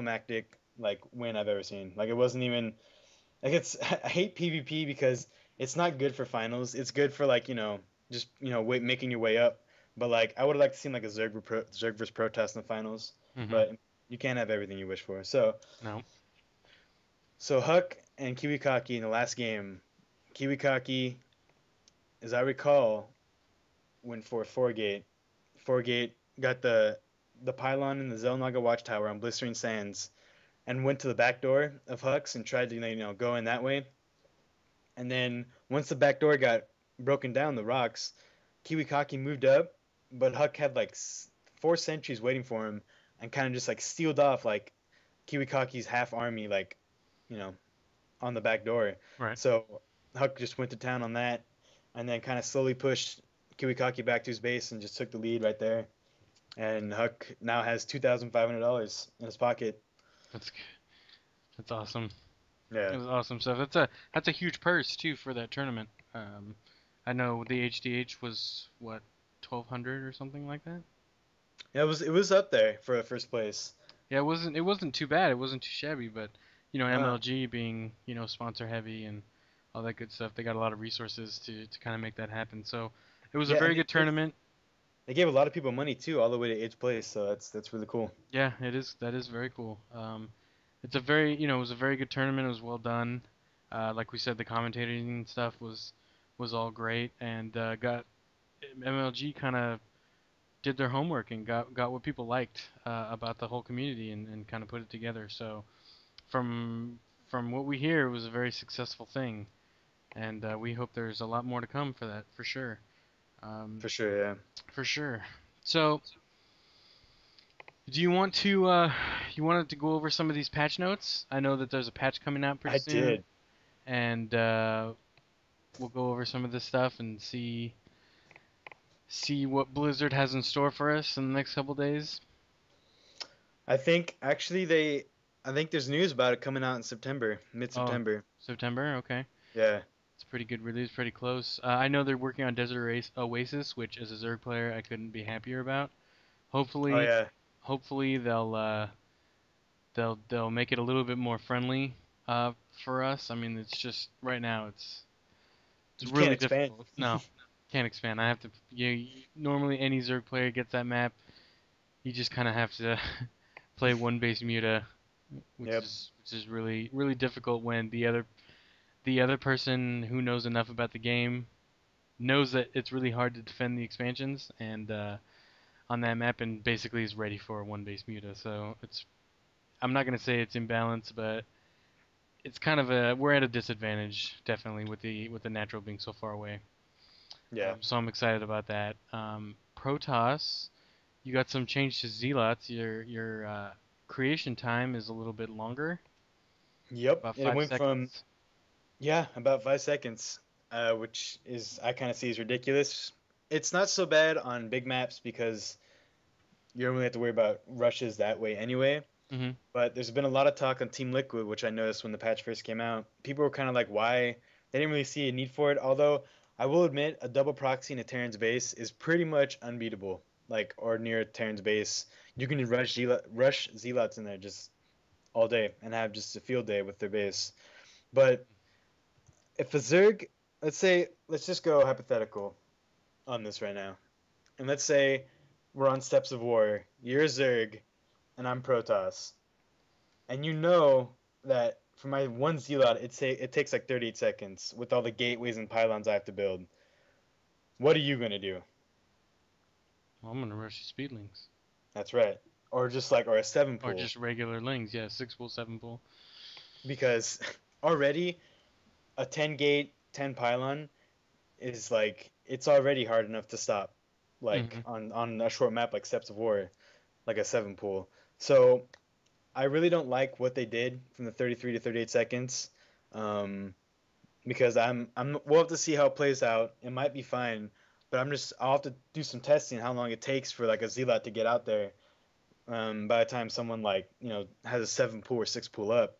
climactic like win I've ever seen. Like it wasn't even like it's I hate PvP because it's not good for finals. It's good for like just making your way up. But like I would have liked to see like a Zerg versus Protest in the finals. Hmm. But you can't have everything you wish for. So No. so Huck and Kiwikaki in the last game. Kiwikaki, as I recall, went for Four-Gate. Four-Gate got the pylon in the Zelnaga watchtower on Blistering Sands and went to the back door of Huck's and tried to go in that way. And then once the back door got broken down, the rocks, Kiwikaki moved up, but Huck had like 4 sentries waiting for him and kind of just like sealed off like Kiwikaki's half army like you know on the back door. Right. So Huck just went to town on that, and then kind of slowly pushed Kiwikaki back to his base and just took the lead right there. And Huck now has $2,500 in his pocket. That's that's awesome. Yeah, That's awesome stuff. That's a huge purse too for that tournament. I know the HDH was what 1,200 or something like that. yeah, it was up there for first place. Yeah, it wasn't too bad. It wasn't too shabby, but Uh, MLG being sponsor heavy and all that good stuff, they got a lot of resources to kind of make that happen. So it was a yeah, and very good tournament. they gave a lot of people money too, all the way to eighth place. So that's really cool. Yeah, it is. That is very cool. It's a very it was a very good tournament. It was well done. Like we said, the commentating and stuff was all great, and got MLG kind of did their homework and got what people liked about the whole community and kind of put it together. So from from what we hear, it was a very successful thing, and we hope there's a lot more to come for that for sure. Um, For sure, yeah. for sure. So, do you wanted to go over some of these patch notes? I know that there's a patch coming out pretty I soon, did. and we'll go over some of this stuff and see what Blizzard has in store for us in the next couple days. I think actually I think there's news about it coming out in September, Oh, mid-September. September. Okay. Yeah. It's a pretty good release, pretty close. I know they're working on Oasis, which as a Zerg player I couldn't be happier about. Oh Hopefully, yeah. hopefully they'll make it a little bit more friendly for us. I mean, it's just right now it's You can't really expand. difficult. No, can't expand. I have to. Normally any Zerg player gets that map. You just kind of have to play one base muta, Yep. which is really difficult when the other person who knows enough about the game knows that it's really hard to defend the expansions and on that map and basically is ready for a one base muta. So I'm not gonna say it's imbalanced, but it's kind of we're at a disadvantage definitely with the natural being so far away. Yeah. So I'm excited about that. Protoss, you got some change to Zealots. Your creation time is a little bit longer, Yep. about It five went from seconds. about 5 seconds, which is I kind of see as ridiculous. It's not so bad on big maps because you don't really have to worry about rushes that way anyway. Hmm. But there's been a lot of talk on Team Liquid, which I noticed when the patch first came out. People were kind of like, why? They didn't really see a need for it. Although I will admit, a double proxy in a Terran's base is pretty much unbeatable. Like or near Terran's base, you can rush Zealots in there just all day and have just a field day with their base. But if a Zerg, let's just go hypothetical on this right now, and let's say we're on Steps of War. You're a Zerg, and I'm Protoss, and you know that for my one Zealot, it takes like 38 seconds with all the gateways and pylons I have to build. What are you gonna do? Well, I'm gonna rush the speedlings That's right. Or just like or a seven or pool just regular lings. Yeah, six pull, seven pull. because already a 10 gate 10 pylon is like it's already hard enough to stop like Hmm. on a short map like Steps of War like a seven pool. So I really don't like what they did from the 33 to 38 seconds. Um, because we'll have to see how it plays out. It might be fine, but I'll have to do some testing how long it takes for like a zealot to get out there. By the time someone like has a seven pool or six pool up,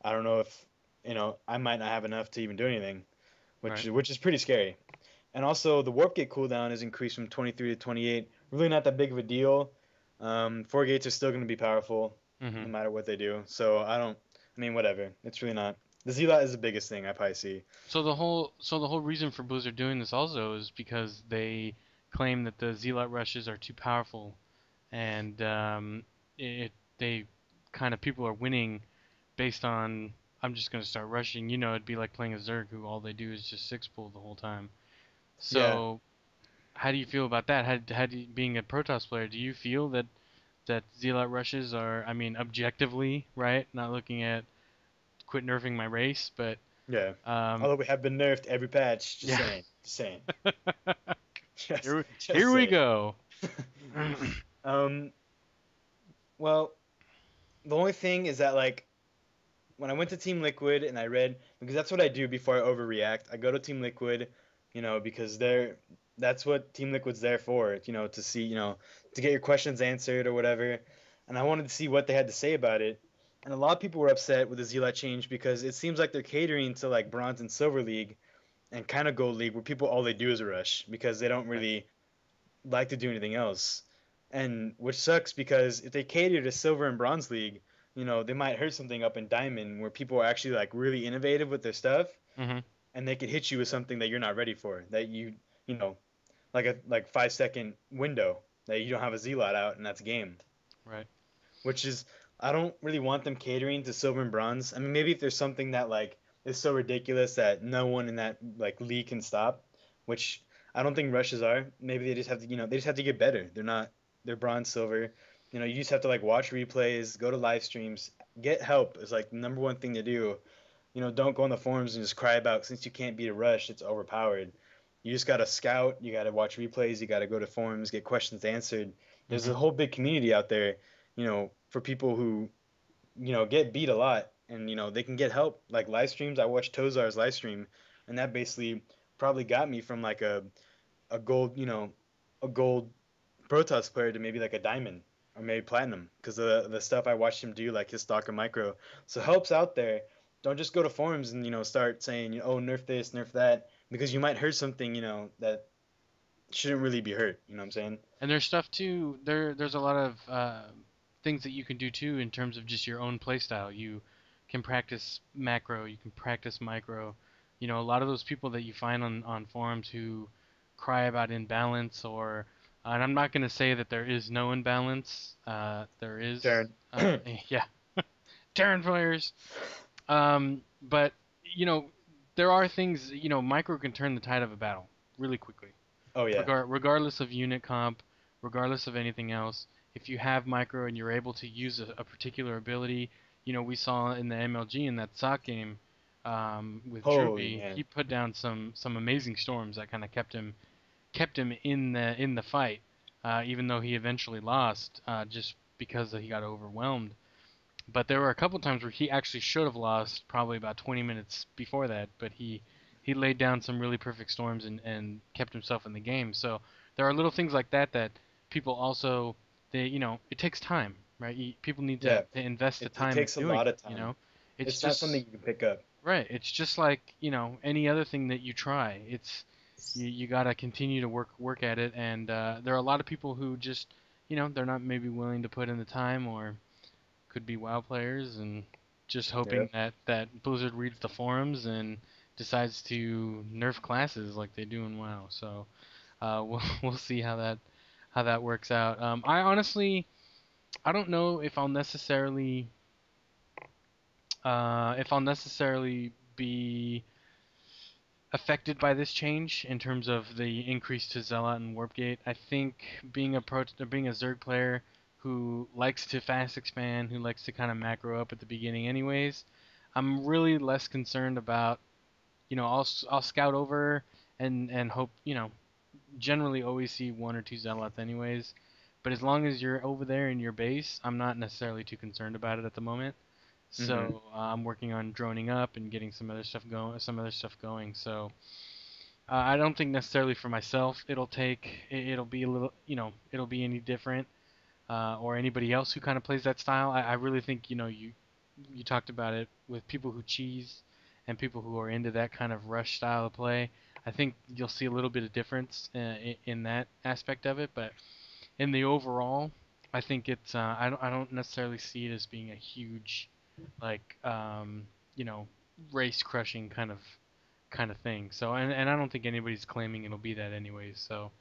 I don't know if I might not have enough to even do anything, which Right. which is pretty scary. And also the warp gate cooldown is increased from 23 to 28. Really not that big of a deal. Four gates are still going to be powerful. Hmm. no matter what they do. So I don't. I mean, whatever. It's really not. The Zealot is the biggest thing I probably see. So the whole reason for Blizzard doing this also is because they claim that the Zealot rushes are too powerful, and it they kind of people are winning based on I'm just gonna start rushing. It'd be like playing a Zerg who all they do is just six pull the whole time. Yeah. So how do you feel about that? How do you, being a Protoss player, do you feel that Zealot rushes are, I mean, objectively, right? Not looking at quit nerfing my race, but Yeah. um, Although we have been nerfed every patch. Just yeah. saying. Just saying. here, Just, just here we saying. go. um. Well, the only thing is that like when I went to Team Liquid and I read because that's what I do before I overreact. I go to Team Liquid, because that's what Team Liquid's there for, to see, to get your questions answered or whatever. And I wanted to see what they had to say about it. And a lot of people were upset with the Zealot change because it seems like they're catering to like Bronze and Silver League and kind of Gold League where people all they do is rush because they don't Right. really like to do anything else. And which sucks because if they cater to Silver and Bronze League, they might hurt something up in Diamond where people are actually like really innovative with their stuff Hmm. and they could hit you with something that you're not ready for. That you know, like a 5 second window that you don't have a Zealot out and that's game. Right. Which is I don't really want them catering to Silver and Bronze. I mean maybe if there's something that like is so ridiculous that no one in that like league can stop, which I don't think rushes are. Maybe they just have to they just have to get better. They're bronze silver. You just have to like watch replays, go to live streams, get help is like the number one thing to do. Don't go on the forums and just cry about since you can't beat a rush, it's overpowered. You just gotta scout, you gotta watch replays, you gotta go to forums, get questions answered. There's Hmm. a whole big community out there, for people who, get beat a lot and they can get help. Like live streams, I watched Tozar's live stream and that basically probably got me from like a gold, a gold Protoss player to maybe like a diamond or maybe platinum because the stuff I watched him do, like his stalker micro. So helps out there. Don't just go to forums and start saying oh nerf this, nerf that because you might hurt something that shouldn't really be hurt. You know what I'm saying? And there's stuff too. There's a lot of things that you can do too in terms of just your own playstyle. You can practice macro, you can practice micro. A lot of those people that you find on forums who cry about imbalance or, and I'm not going to say that there is no imbalance. There is, Turn. yeah, Terran players. But you know, there are things. Micro can turn the tide of a battle really quickly Oh yeah. regardless of unit comp, regardless of anything else. If you have micro and you're able to use a particular ability, we saw in the MLG in that sock game with Holy Droopy, man. he put down some amazing storms that kind of kept him in the fight, even though he eventually lost just because he got overwhelmed. But there were a couple times where he actually should have lost probably about 20 minutes before that, but he laid down some really perfect storms and kept himself in the game. So there are little things like that that people also it takes time, right? People need Yeah. to invest the It time in takes a doing lot it, of time. It's It's not something just you can pick up. right. It's just like, any other thing that you try. It's you gotta continue to work at it, and there are a lot of people who just they're not maybe willing to put in the time or could be WoW players and just Yeah. hoping that Blizzard reads the forums and decides to nerf classes like they do in WoW. So we'll see how that works out. I honestly I don't know if I'll necessarily be affected by this change in terms of the increase to Zealot and Warpgate. I think being a Zerg player who likes to fast expand, who likes to kind of macro up at the beginning anyways, I'm really less concerned about, I'll scout over and hope, generally always see one or two Zealots anyways. But as long as you're over there in your base, I'm not necessarily too concerned about it at the moment. Mhm. So I'm working on droning up and getting some other stuff going. So I don't think necessarily for myself it'll be a little, it'll be any different, or anybody else who kind of plays that style. I really think, you talked about it with people who cheese and people who are into that kind of rush style of play. I think you'll see a little bit of difference in that aspect of it, but in the overall, I think it's I don't necessarily see it as being a huge like you know race crushing kind of thing. So and I don't think anybody's claiming it'll be that anyways. So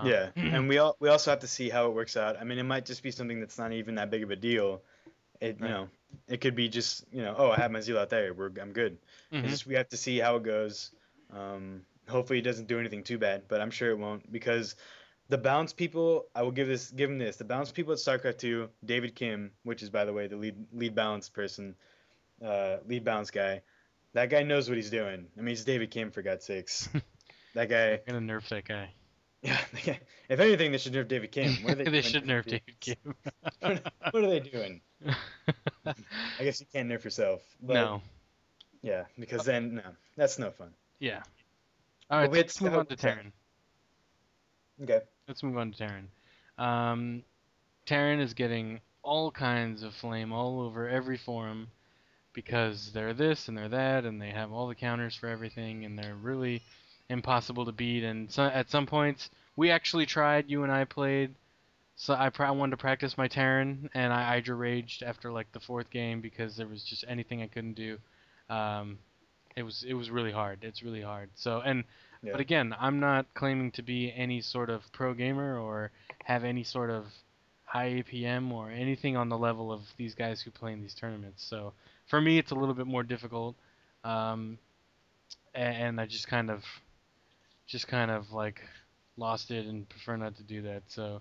Yeah, and we also have to see how it works out. I mean, it might just be something that's not even that big of a deal. It right. it could be just oh, I have my zeal out there. I'm good. It's Mhm. just we have to see how it goes. Hopefully it doesn't do anything too bad, but I'm sure it won't because the bounce people. I will give him this. The bounce people at StarCraft 2, David Kim, which is by the way the lead balance person, lead balance guy. That guy knows what he's doing. I mean, it's David Kim for God's sakes. That They're guy. gonna nerf that guy. Yeah, if anything, they should nerf David Kim. What are they They doing should nerfing nerf David? David Kim. What are they doing? I guess you can't nerf yourself, but No. yeah, because then no, that's no fun. Yeah. All But right, we so have to let's see move how on it to works out. Terran. Okay. Let's move on to Terran. Um, Terran is getting all kinds of flame all over every forum because they're this and they're that and they have all the counters for everything and they're really impossible to beat. And so, at some points, we actually tried. You and I played. So I wanted to practice my Terran and I Hydra raged after like the fourth game because there was just anything I couldn't do. Um, it was really hard. It's really hard. But Yeah. again, I'm not claiming to be any sort of pro gamer or have any sort of high APM or anything on the level of these guys who play in these tournaments. So for me, it's a little bit more difficult, um, and I just kind of like lost it and prefer not to do that. So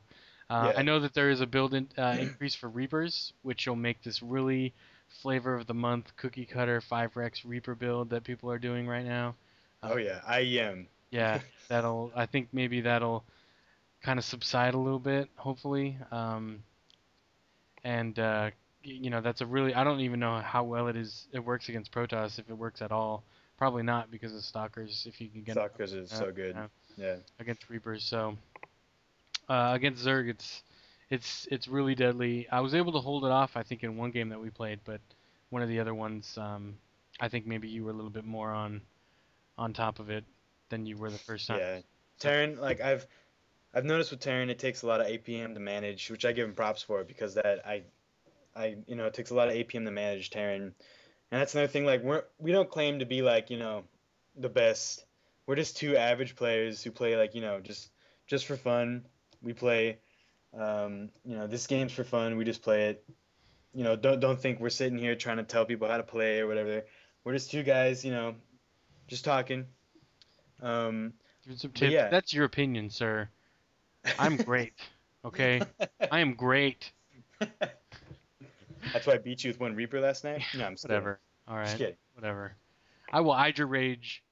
I Yeah. know that there is a increase for Reapers, which will make this really flavor of the month cookie cutter 5-Rex Reaper build that people are doing right now. Oh Uh, yeah. IEM. yeah, I think maybe that'll kind of subside a little bit, hopefully. And that's a really I don't even know how well it works against Protoss if it works at all. Probably not because of stalkers if you can get Soccer is so good. Yeah. against Reapers. So against Zerg, it's really deadly. I was able to hold it off, I think, in one game that we played, but one of the other ones, I think maybe you were a little bit more on top of it than you were the first time. Yeah. So Terran, like I've noticed with Terran, it takes a lot of APM to manage, which I give him props for because that I it takes a lot of APM to manage Terran. And that's another thing. Like we don't claim to be like the best. We're just two average players who play like just for fun. We play. This game's for fun. We just play it. Don't think we're sitting here trying to tell people how to play or whatever. We're just two guys. Just talking. Um, give some but tips. yeah. That's your opinion, sir. I'm great. Okay, I am great. That's why I beat you with one Reaper last night. No, I'm just kidding. Whatever. All Just right. kidding. Whatever. I will Hydra rage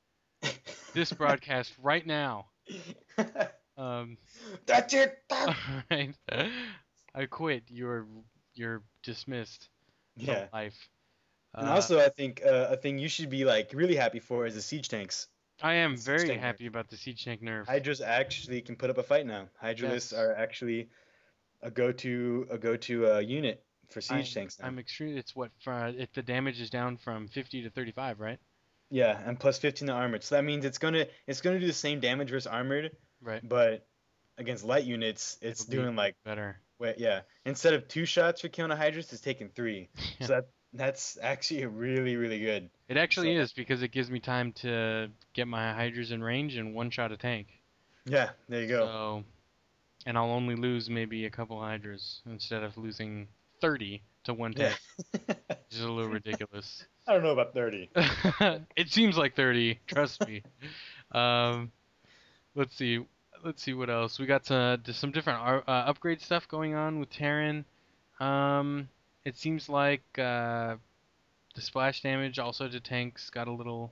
this broadcast right now. Um, That's it. alright. I quit. You're dismissed from Yeah. life. And Uh, also, I think a thing you should be like really happy for is the siege tanks. I am The siege very tank nerf. happy about the siege tank nerf. Hydras actually can put up a fight now. Hydralists Yes, are actually a go to unit for siege tanks now. I'm extremely. It's what if the damage is down from 50 to 35, right? Yeah, and plus 15 to armored. So that means it's gonna do the same damage versus armored, Right. but against light units, it's It'll be doing like better. wait, yeah. Instead of 2 shots for killing a Hydras, it's taking 3. Yeah. So that's actually really really good. It actually So is because it gives me time to get my hydras in range and one shot a tank. yeah, there you go. So, and I'll only lose maybe a couple hydras instead of losing 30 to one Yeah. tank, which is a little ridiculous. I don't know about 30. It seems like 30, trust me. Um, let's see. Let's see what else. We got some different upgrade stuff going on with Terran. It seems like the splash damage also to tanks got a little